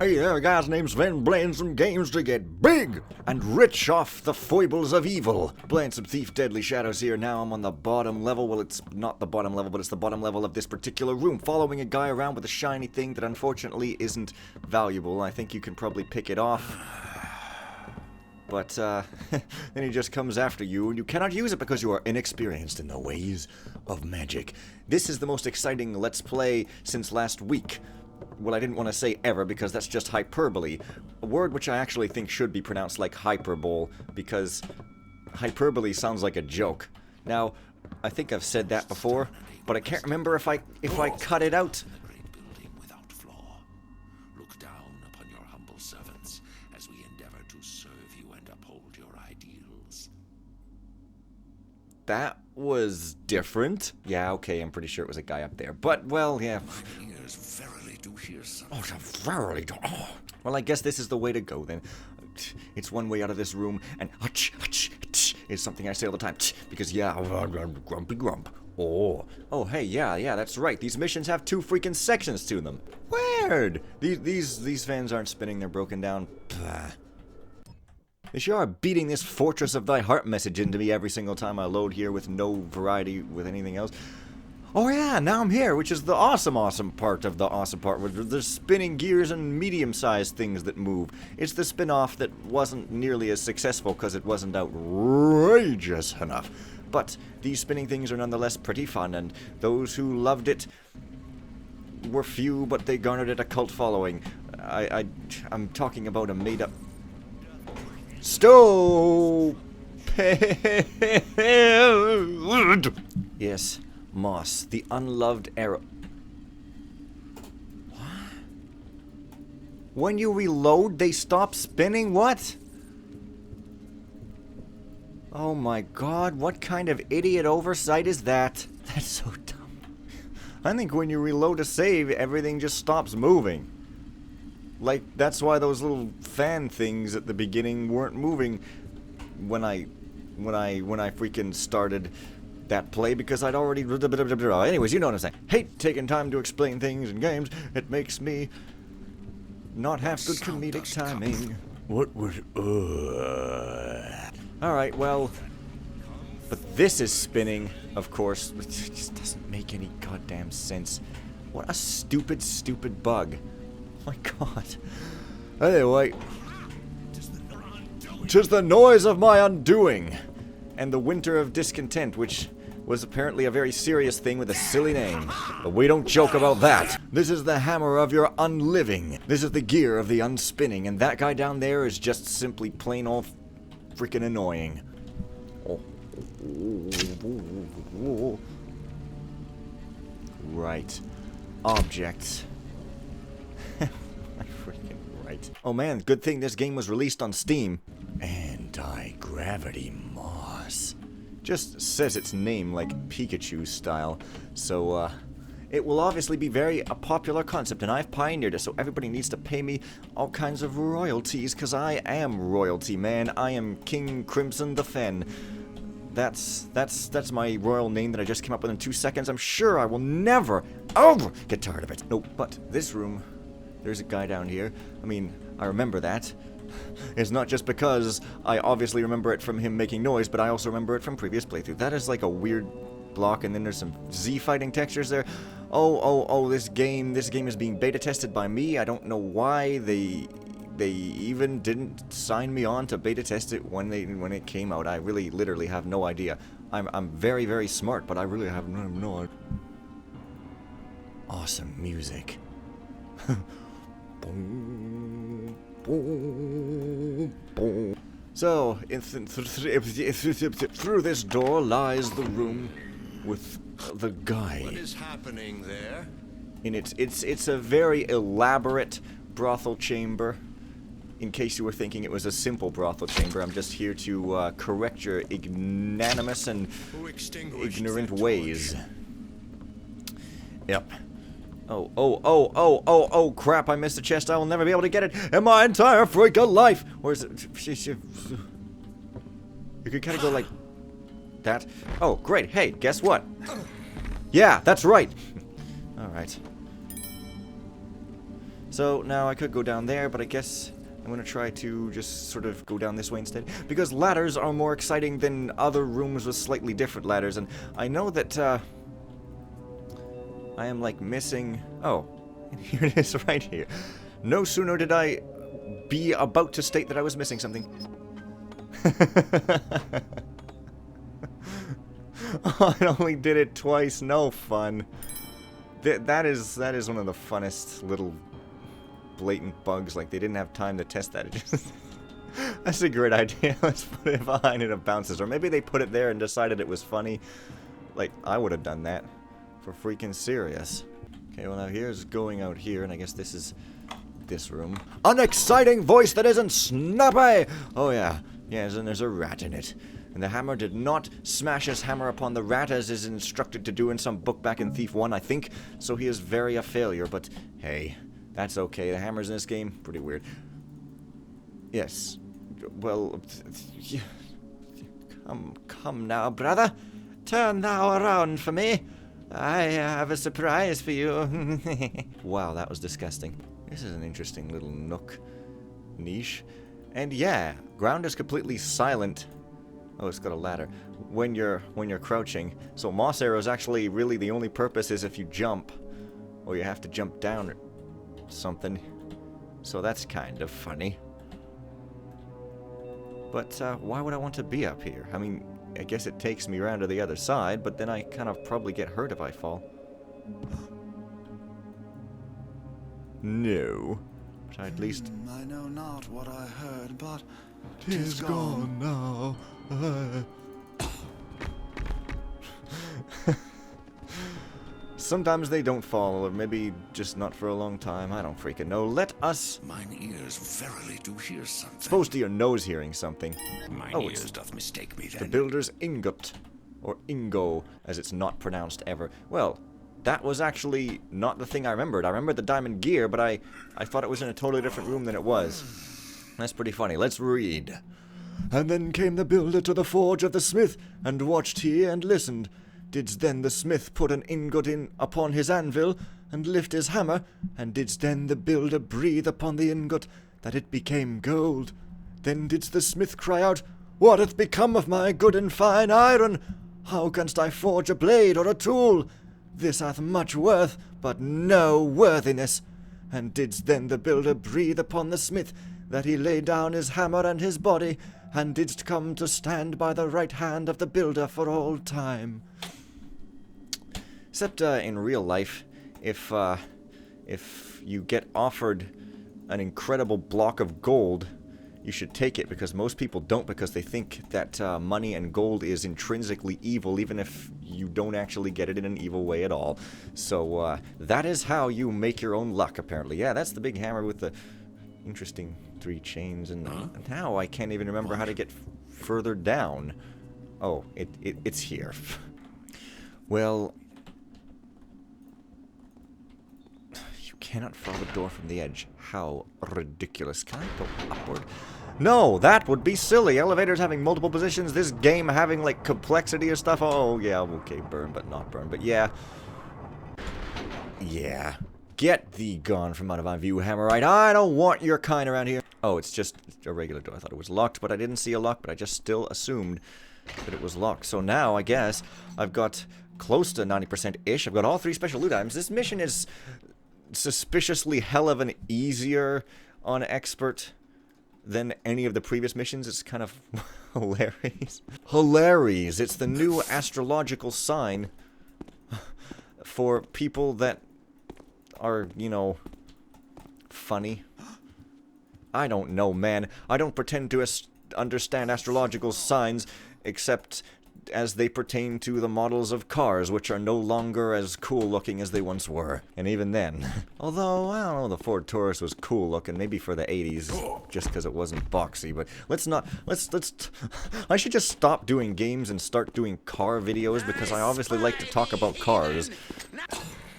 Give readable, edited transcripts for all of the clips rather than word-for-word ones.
Hey there, guys, name's Sven, playing some games to get big and rich off the foibles of evil. Playing some Thief Deadly Shadows here. Now I'm on the bottom level. Well, it's not the bottom level, but it's the bottom level of this particular room. Following a guy around with a shiny thing that unfortunately isn't valuable. I think you can probably pick it off. But, then he just comes after you, and you cannot use it because you are inexperienced in the ways of magic. This is the most exciting Let's Play since last week. Well, I didn't want to say ever, because that's just hyperbole. A word which I actually think should be pronounced like hyperbole, because hyperbole sounds like a joke. Now, I think I've said that before, but I can't remember if I cut it out. That was different. Yeah, okay, I'm pretty sure it was a guy up there. But, well, yeah. My ears verily do hear something. Oh, verily do. Oh. Well, I guess this is the way to go, then. It's one way out of this room, and is something I say all the time. Because, yeah, grumpy grump. Oh, hey, yeah, that's right. These missions have 2 freaking sections to them. Weird. These fans aren't spinning, they're broken down. Blah. They sure are beating this Fortress of Thy Heart message into me every single time I load here with no variety with anything else. Oh yeah, now I'm here, which is the awesome part of the awesome part, where there's spinning gears and medium-sized things that move. It's the spin-off that wasn't nearly as successful because it wasn't outrageous enough. But these spinning things are nonetheless pretty fun, and those who loved it were few, but they garnered it a cult following. I'm talking about a made-up... Stone! Yes, Moss, the unloved arrow. What? When you reload, they stop spinning? What? Oh my god, what kind of idiot oversight is that? That's so dumb. I think when you reload a save, everything just stops moving. Like, that's why those little fan things at the beginning weren't moving when I freaking started that play, because I'd already... Anyways, you know what I'm saying. Hate taking time to explain things in games. It makes me not have good comedic timing. What was... Alright, well... But this is spinning, of course. It just doesn't make any goddamn sense. What a stupid bug. Oh my god. Anyway. 'Tis the noise of my undoing. And the winter of discontent, which was apparently a very serious thing with a silly name. But we don't joke about that. This is the hammer of your unliving. This is the gear of the unspinning. And that guy down there is just simply plain old freaking annoying. Oh. Right. Objects. Freaking right. Oh man, good thing this game was released on Steam. Anti-gravity moss. Just says its name like Pikachu style. So, it will obviously be a popular concept, and I've pioneered it, so everybody needs to pay me all kinds of royalties, because I am royalty, man. I am King Crimson the Fen. That's my royal name that I just came up with in 2 seconds. I'm sure I will never, ever get tired of it. No, but this room... There's a guy down here. I mean, I remember that. It's not just because I obviously remember it from him making noise, but I also remember it from previous playthrough. That is like a weird block, and then there's some Z fighting textures there. Oh, this game is being beta tested by me. I don't know why they even didn't sign me on to beta test it when it came out. I really literally have no idea. I'm very, very smart, but I really have no idea. Awesome music. So, through this door lies the room with the guy. What is happening there? And it's a very elaborate brothel chamber. In case you were thinking it was a simple brothel chamber, I'm just here to correct your ignominious and ignorant ways. Yep. Oh, crap, I missed the chest. I will never be able to get it in my entire freaking life. Where's it? You could kind of go like that. Oh, great. Hey, guess what? Yeah, that's right. All right. So now I could go down there, but I guess I'm gonna try to just sort of go down this way instead. Because ladders are more exciting than other rooms with slightly different ladders, and I know that, I am, like, missing... Oh, here it is right here. No sooner did I be about to state that I was missing something. Oh, I only did it twice. No fun. That is one of the funnest little blatant bugs. Like, they didn't have time to test that. It just that's a great idea. Let's put it behind and it bounces. Or maybe they put it there and decided it was funny. Like, I would have done that. For freaking serious. Okay, well now here's going out here, and I guess this is this room. An exciting voice that isn't snappy! Oh yeah. Yes, and there's a rat in it. And the hammer did not smash his hammer upon the rat as is instructed to do in some book back in Thief 1, I think. So he is very a failure, but hey, that's okay. The hammers in this game, pretty weird. Yes. Well, come now, brother. Turn thou around for me. I have a surprise for you. Wow, that was disgusting. This is an interesting little nook. Niche. And yeah, ground is completely silent. Oh, it's got a ladder. When you're crouching. So moss arrows actually really the only purpose is if you jump. Or you have to jump down or something. So that's kind of funny. But why would I want to be up here? I mean, I guess it takes me around to the other side, but then I kind of probably get hurt if I fall. No. But at least... I know not what I heard, but... 'Tis gone now. Sometimes they don't fall, or maybe just not for a long time. I don't freaking know. Let us... Mine ears verily do hear something. Supposed to your nose hearing something. Mine ears doth mistake me The then. builder's ingot. Or ingo, as it's not pronounced ever. Well, that was actually not the thing I remembered. I remembered the diamond gear, but I thought it was in a totally different room than it was. That's pretty funny. Let's read. And then came the builder to the forge of the smith, and watched he and listened. Didst then the smith put an ingot in upon his anvil, and lift his hammer, and didst then the builder breathe upon the ingot, that it became gold. Then didst the smith cry out, What hath become of my good and fine iron? How canst I forge a blade or a tool? This hath much worth, but no worthiness. And didst then the builder breathe upon the smith, that he lay down his hammer and his body, and didst come to stand by the right hand of the builder for all time. Except in real life, if you get offered an incredible block of gold, you should take it, because most people don't, because they think that money and gold is intrinsically evil, even if you don't actually get it in an evil way at all. So that is how you make your own luck, apparently. Yeah, that's the big hammer with the interesting 3 chains, and now I can't even remember how to get further down. Oh, it's here. Well... cannot follow the door from the edge. How ridiculous. Can I go upward? No, that would be silly. Elevators having multiple positions, this game having, like, complexity or stuff. Oh, yeah, okay, burn, but not burn. But yeah. Yeah. Get thee gone from out of my view, Hammerite. I don't want your kind around here. Oh, it's just a regular door. I thought it was locked, but I didn't see a lock, but I just still assumed that it was locked. So now, I guess, I've got close to 90%-ish. I've got all 3 special loot items. This mission is... suspiciously hell of an easier on expert than any of the previous missions. It's kind of hilarious. Hilarious. It's the new astrological sign for people that are, you know, funny. I don't know, man. I don't pretend to understand astrological signs except as they pertain to the models of cars, which are no longer as cool looking as they once were. And even then. Although, I don't know, the Ford Taurus was cool looking, maybe for the 80s, just because it wasn't boxy, but let's I should just stop doing games and start doing car videos, because I obviously like to talk about cars.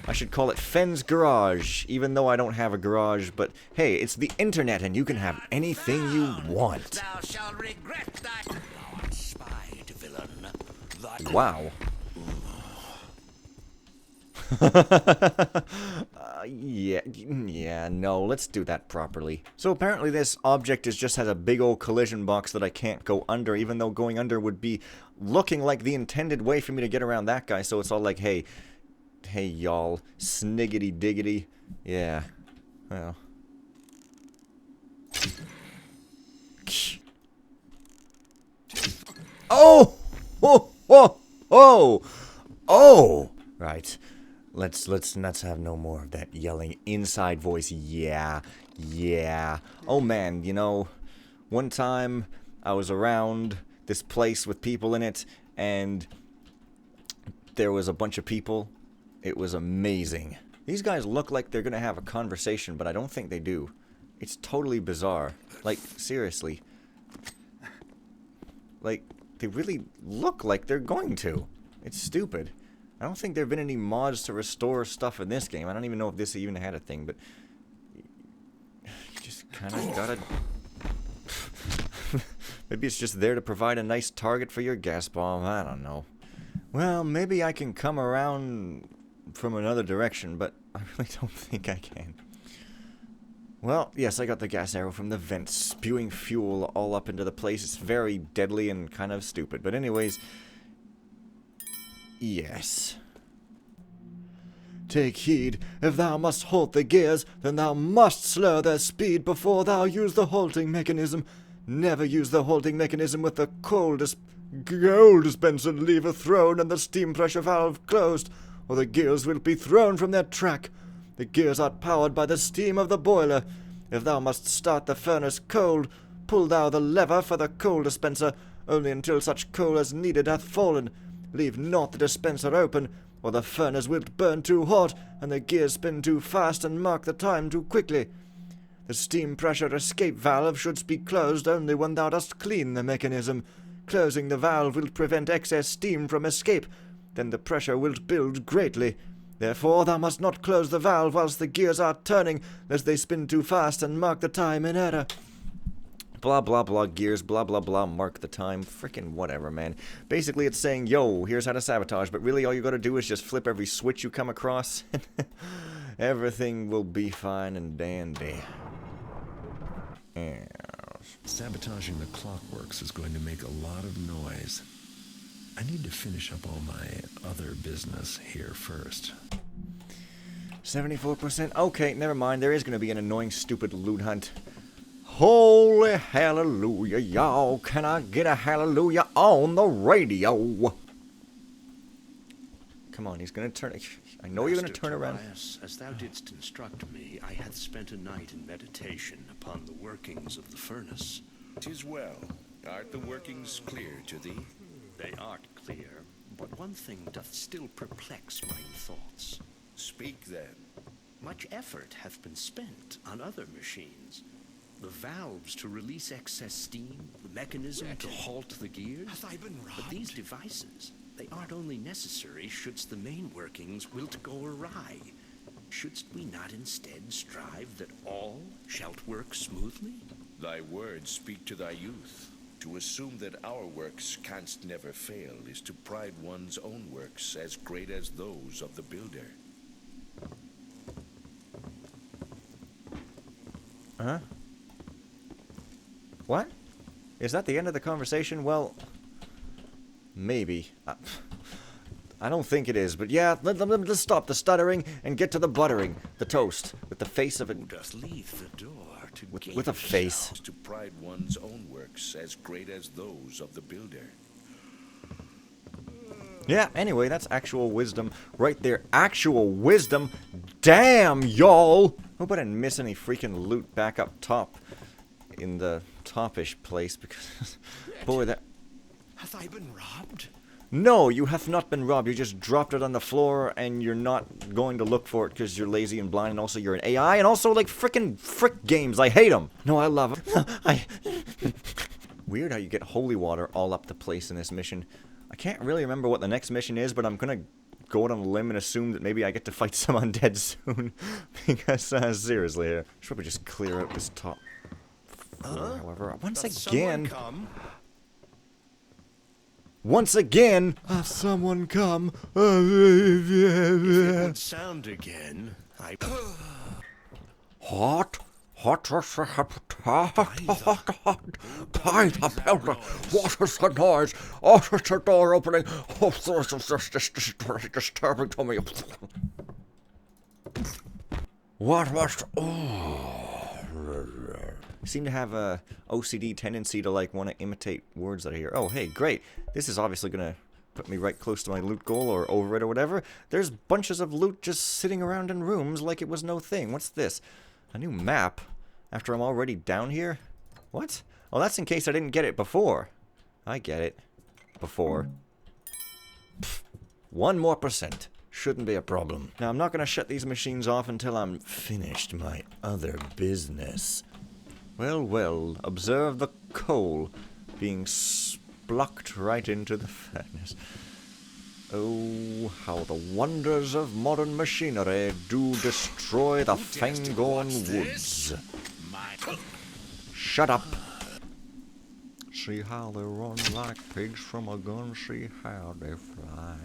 I should call it Fen's Garage, even though I don't have a garage, but hey, it's the internet and you can have anything you want. Thou shalt regret thy... Thou art spied, villain. Wow. Yeah, no, let's do that properly. So apparently this object just has a big old collision box that I can't go under, even though going under would be looking like the intended way for me to get around that guy. So it's all like, hey y'all, sniggity diggity. Yeah, well. Oh! Oh! Oh! Oh! Oh! Right. Let's have no more of that yelling inside voice. Yeah. Oh man, you know, one time I was around this place with people in it, and there was a bunch of people. It was amazing. These guys look like they're gonna have a conversation, but I don't think they do. It's totally bizarre. Like, seriously. Like, they really look like they're going to. It's stupid. I don't think there have been any mods to restore stuff in this game. I don't even know if this even had a thing, but you just kind of gotta... Maybe it's just there to provide a nice target for your gas bomb. I don't know. Well, maybe I can come around from another direction, but I really don't think I can. Well, yes, I got the gas arrow from the vent, spewing fuel all up into the place. It's very deadly and kind of stupid. But anyways... Yes. Take heed, if thou must halt the gears, then thou must slow their speed before thou use the halting mechanism. Never use the halting mechanism with the coal dispenser lever thrown and the steam pressure valve closed, or the gears will be thrown from their track. The gears are powered by the steam of the boiler. If thou must start the furnace cold, pull thou the lever for the coal dispenser, only until such coal as needed hath fallen. Leave not the dispenser open, or the furnace will burn too hot, and the gears spin too fast and mark the time too quickly. The steam pressure escape valve should be closed only when thou dost clean the mechanism. Closing the valve will prevent excess steam from escape. Then the pressure will build greatly. Therefore thou must not close the valve whilst the gears are turning, lest they spin too fast and mark the time in error. Blah, blah, blah, gears, blah, blah, blah, mark the time. Frickin' whatever, man. Basically, it's saying, yo, here's how to sabotage, but really all you gotta do is just flip every switch you come across. Everything will be fine and dandy. Yeah. Sabotaging the clockworks is going to make a lot of noise. I need to finish up all my other business here first. 74%? Okay, never mind. There is gonna be an annoying, stupid loot hunt. Holy hallelujah, y'all. Can I get a hallelujah on the radio? Come on, he's gonna turn... I know you're gonna turn around. Tobias, as thou didst instruct me, I had spent a night in meditation upon the workings of the furnace. 'Tis well. Art the workings clear to thee? They art clear, but one thing doth still perplex mine thoughts. Speak then. Much effort hath been spent on other machines. The valves to release excess steam, the mechanism to halt the gears. Hath I been robbed? But these devices, they aren't only necessary shouldst the main workings wilt go awry. Shouldst we not instead strive that all shalt work smoothly? Thy words speak to thy youth. To assume that our works canst never fail is to pride one's own works as great as those of the builder. Huh? What? Is that the end of the conversation? Well, maybe. I don't think it is, but yeah, let's stop the stuttering and get to the buttering. The toast, with the face of it. Who doth leave the door to With a face. To pride one's own works as great as those of the builder. Yeah, anyway, that's actual wisdom right there. Actual wisdom. Damn, y'all! Hope I didn't miss any freaking loot back up top in the topish place, because boy, that... Hath I been robbed? No, you have not been robbed. You just dropped it on the floor, and you're not going to look for it because you're lazy and blind, and also you're an AI, and also, like, frick games. I hate them. No, I love them. Weird how you get holy water all up the place in this mission. I can't really remember what the next mission is, but I'm gonna go out on a limb and assume that maybe I get to fight some undead soon. Because, seriously here. Should probably just clear out this top floor, however. Once Doth again... someone come? Once again, someone come. If it would sound again, I... Hot? Hot is the What is the noise? Oh, it's the door opening. Oh, this is just disturbing to me. What was... Oh... I seem to have a OCD tendency to, like, want to imitate words that I hear. Oh, hey, great. This is obviously gonna put me right close to my loot goal or over it or whatever. There's bunches of loot just sitting around in rooms like it was no thing. What's this? A new map? After I'm already down here? What? Oh, that's in case I didn't get it before. I get it. Before. Pfft. 1 more %. Shouldn't be a problem. Now, I'm not gonna shut these machines off until I'm finished my other business. Well, well, observe the coal being splucked right into the furnace. Oh, how the wonders of modern machinery do destroy the Fangorn woods. Shut up. See how they run like pigs from a gun, see how they fly.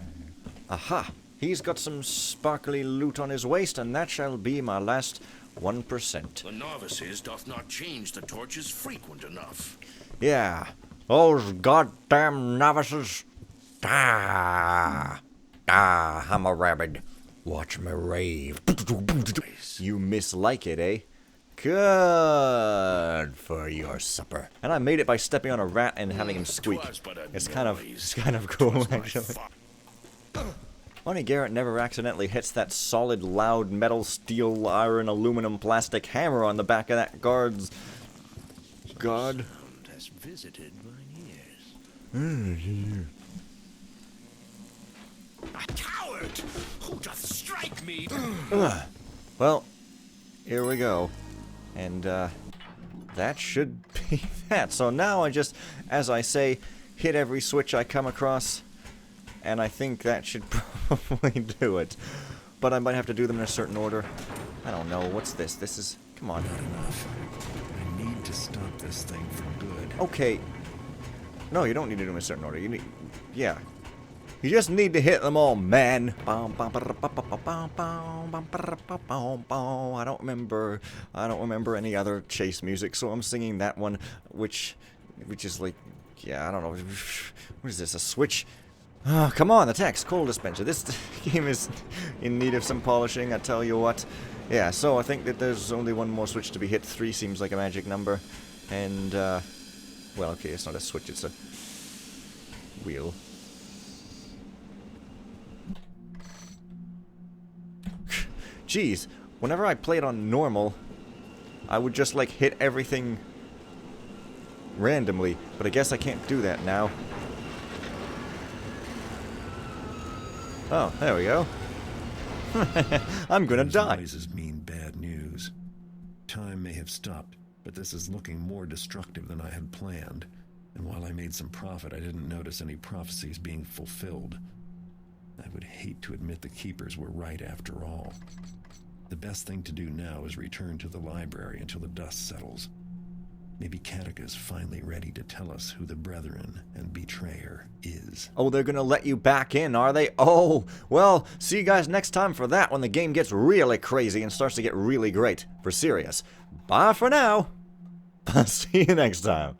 Aha! He's got some sparkly loot on his waist, and that shall be my last 1%. The novices doth not change the torches frequent enough. Yeah, those goddamn novices. I'm a rabbit. Watch me rave. You mislike it, eh? Good for your supper. And I made it by stepping on a rat and having him squeak. It's kind of cool, actually. Funny Garrett never accidentally hits that solid, loud metal, steel, iron, aluminum, plastic hammer on the back of that guard's... God. Sound has visited mine ears. A coward! Who doth strike me? Well, here we go. And, that should be that. So now I just, as I say, hit every switch I come across. And I think that should probably do it. But I might have to do them in a certain order. I don't know. What's this? This is... Come on. Not enough. I need to stop this thing for good. Okay. No, you don't need to do them in a certain order. You need... Yeah. You just need to hit them all, man. I don't remember any other chase music, so I'm singing that one, which is like... Yeah, I don't know. What is this? A switch? Oh, come on, the text. Coal dispenser. This game is in need of some polishing, I tell you what. Yeah, so I think that there's only one more switch to be hit. 3 seems like a magic number. And, well, okay, it's not a switch, it's a wheel. Jeez, whenever I played on normal, I would just, like, hit everything randomly. But I guess I can't do that now. Oh, there we go. I'm gonna die. Those noises mean bad news. Time may have stopped, but this is looking more destructive than I had planned. And while I made some profit, I didn't notice any prophecies being fulfilled. I would hate to admit the keepers were right after all. The best thing to do now is return to the library until the dust settles. Maybe Katika's finally ready to tell us who the Brethren and Betrayer is. Oh, they're gonna let you back in, are they? Oh, well, see you guys next time for that when the game gets really crazy and starts to get really great. For serious. Bye for now. I'll see you next time.